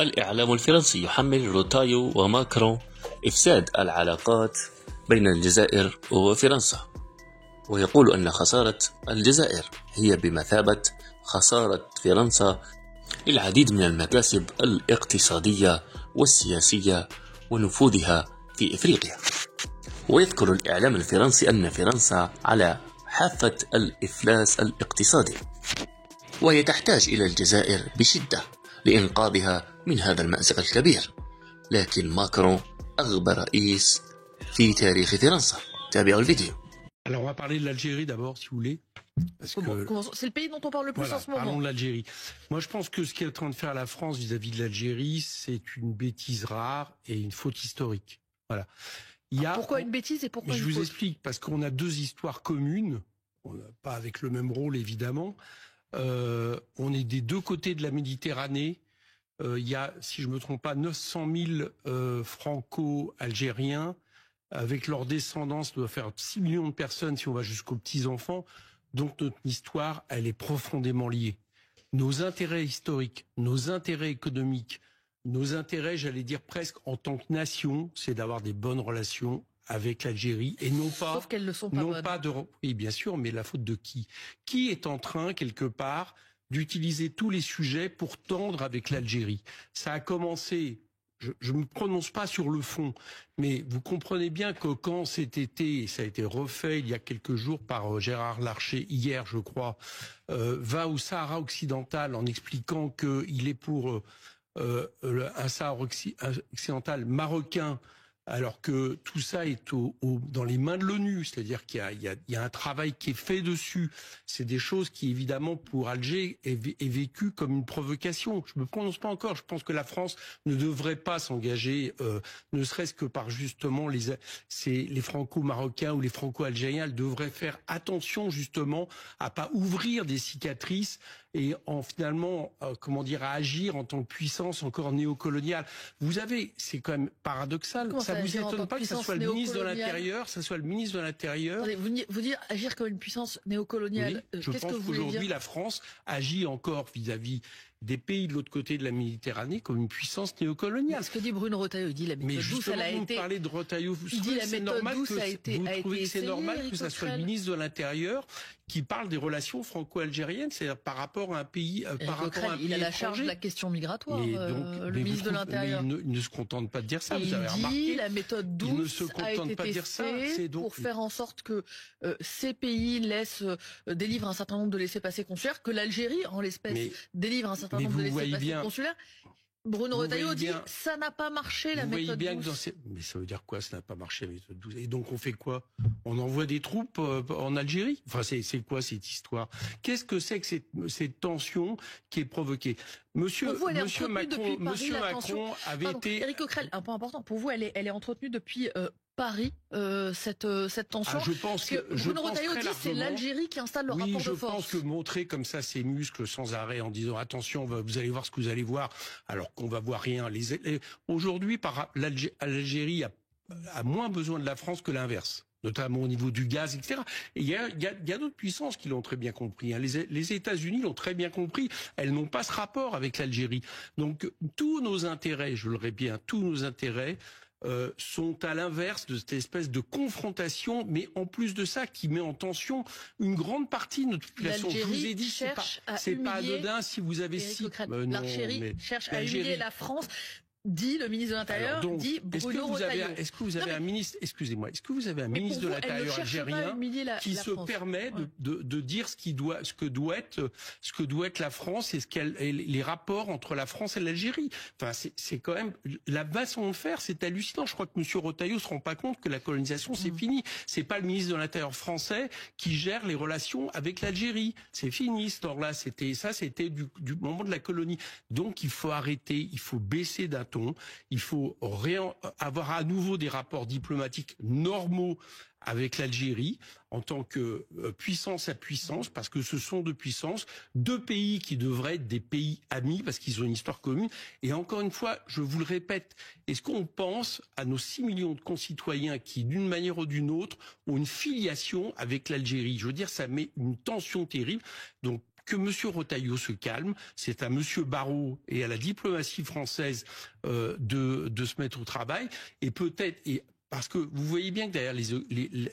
الإعلام الفرنسي يحمل روتايو وماكرون إفساد العلاقات بين الجزائر وفرنسا، ويقول أن خسارة الجزائر هي بمثابة خسارة فرنسا للعديد من المكاسب الاقتصادية والسياسية ونفوذها في إفريقيا. ويذكر الإعلام الفرنسي أن فرنسا على حافة الإفلاس الاقتصادي، وهي تحتاج إلى الجزائر بشدة لإنقاذها من هذا المأزق الكبير. لكن ماكرون أغبى رئيس في تاريخ فرنسا. تابعوا الفيديو. Alors on va parler de l'Algérie d'abord, si vous voulez. C'est le pays dont on parle le plus en ce moment. Parlons de l'Algérie. Moi, je pense que ce qu'est en train de faire la France vis-à-vis de l'Algérie, c'est une bêtise rare et une faute historique. Voilà. Pourquoi une bêtise et pourquoi une faute ? Je vous explique, parce qu'on a deux histoires communes, pas avec le même rôle évidemment. On est des deux côtés de la Méditerranée. Il y a, si je me trompe pas, 900 000 franco-algériens. Avec leur descendance, doit faire 6 millions de personnes si on va jusqu'aux petits-enfants. Donc notre histoire, elle est profondément liée. Nos intérêts historiques, nos intérêts économiques, nos intérêts, j'allais dire presque en tant que nation, c'est d'avoir des bonnes relations avec l'Algérie et non pas... Sauf qu'elles ne sont pas bonnes. Oui, bien sûr, mais la faute de qui ? Qui est en train, quelque part, d'utiliser tous les sujets pour tendre avec l'Algérie ? Ça a commencé... Je ne me prononce pas sur le fond, mais vous comprenez bien que quand cet été, et ça a été refait il y a quelques jours par Gérard Larcher, hier je crois, va au Sahara occidental en expliquant qu'il est pour un Sahara occidental marocain, alors que tout ça est dans les mains de l'ONU, c'est-à-dire qu'il y a un travail qui est fait dessus. C'est des choses qui, évidemment, pour Alger, est vécu comme une provocation. Je ne me prononce pas encore. Je pense que la France ne devrait pas s'engager, ne serait-ce que par justement les franco-marocains ou les franco-algériens. Elles devraient faire attention justement à pas ouvrir des cicatrices et finalement, à agir en tant que puissance encore néocoloniale. Vous avez, c'est quand même paradoxal. Ça vous étonne pas que ça soit le ministre de l'Intérieur, Vous dites agir comme une puissance néocoloniale. Oui, je pense qu'aujourd'hui la France agit encore vis-à-vis des pays de l'autre côté de la Méditerranée comme une puissance néocoloniale. Ce que dit Bruno Retailleau, il dit la méthode douce, elle a été... vous parlez de Retailleau, vous trouvez que c'est normal que ça soit le ministre de l'Intérieur qui parle des relations franco-algériennes, c'est-à-dire par rapport à un pays, par rapport à un pays il a la charge de la question migratoire, le ministre de l'Intérieur. Il ne se contente pas de dire ça, vous avez remarqué. Il dit la méthode douce a été testée pour faire en sorte que ces pays délivrent un certain nombre de laissez-passer consulaires, que l'Algérie, en l'espèce, délivre un certain nombre de laissez-passer consulaires. Bruno Retailleau dit ça n'a pas marché la méthode douce. Mais ça veut dire quoi, ça n'a pas marché la méthode douce? Et donc on fait quoi? On envoie des troupes en Algérie? Enfin c'est quoi cette histoire? Qu'est-ce que c'est que cette tension qui est provoquée? Monsieur Macron avait été... Éric Coquerel, un point important. Pour vous, elle est entretenue depuis Paris, cette tension. Je pense que Bruno Retailleau dit c'est l'Algérie qui installe le rapport de force. Je pense que montrer comme ça ses muscles sans arrêt en disant attention, vous allez voir ce que vous allez voir, alors qu'on va voir rien. Aujourd'hui, l'Algérie a moins besoin de la France que l'inverse, notamment au niveau du gaz, etc. Et il y a d'autres puissances qui l'ont très bien compris. Les États-Unis l'ont très bien compris. Elles n'ont pas ce rapport avec l'Algérie. Donc tous nos intérêts, je le répète bien, tous nos intérêts sont à l'inverse de cette espèce de confrontation, mais en plus de ça, qui met en tension une grande partie de notre population. Je vous ai dit, c'est pas anodin si vous avez l'Algérie cherche à humilier la France. Dit le ministre de l'Intérieur, dit Bruno Retailleau. Est-ce que vous avez un ministre, excusez-moi, est-ce que vous avez un ministre de l'Intérieur algérien qui se permet de dire ce que doit être la France et les rapports entre la France et l'Algérie? Enfin, c'est quand même la façon de faire, c'est hallucinant. Je crois que monsieur Retailleau se rend pas compte que la colonisation c'est fini. C'est pas le ministre de l'Intérieur français qui gère les relations avec l'Algérie. C'est fini ce temps-là. C'était du moment de la colonie. Donc il faut arrêter, il faut baisser d'un ton. Il faut avoir à nouveau des rapports diplomatiques normaux avec l'Algérie en tant que puissance à puissance, parce que ce sont deux puissances, deux pays qui devraient être des pays amis parce qu'ils ont une histoire commune. Et encore une fois, je vous le répète, est-ce qu'on pense à nos 6 millions de concitoyens qui, d'une manière ou d'une autre, ont une filiation avec l'Algérie? Je veux dire, ça met une tension terrible. Donc, que M. Retailleau se calme. C'est à M. Barrot et à la diplomatie française de se mettre au travail. Et peut-être, parce que vous voyez bien que derrière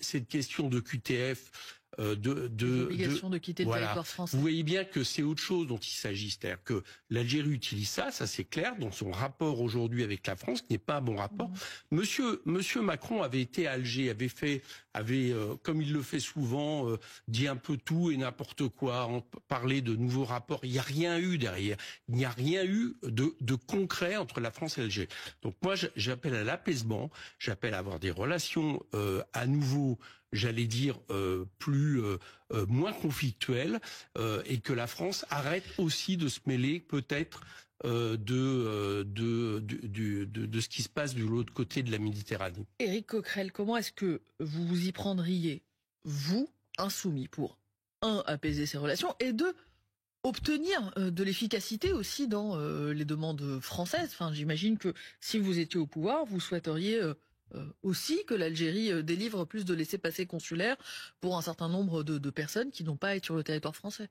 cette question de QTF, l'obligation de quitter le territoire français. Vous voyez bien que c'est autre chose dont il s'agit, c'est-à-dire que l'Algérie utilise ça c'est clair, dans son rapport aujourd'hui avec la France, qui n'est pas un bon rapport. Monsieur Macron avait été à Alger, avait comme il le fait souvent, dit un peu tout et n'importe quoi, parlé de nouveaux rapports. Il n'y a rien eu derrière. Il n'y a rien eu de concret entre la France et l'Algérie. Donc moi, j'appelle à l'apaisement, j'appelle à avoir des relations à nouveau, j'allais dire, moins conflictuelles, et que la France arrête aussi de se mêler peut-être de ce qui se passe de l'autre côté de la Méditerranée. Éric Coquerel, comment est-ce que vous vous y prendriez, vous, insoumis, pour, un, apaiser ces relations, et deux, obtenir de l'efficacité aussi dans les demandes françaises? Enfin, j'imagine que si vous étiez au pouvoir, vous souhaiteriez aussi que l'Algérie délivre plus de laissez-passer consulaires pour un certain nombre de personnes qui n'ont pas à être sur le territoire français.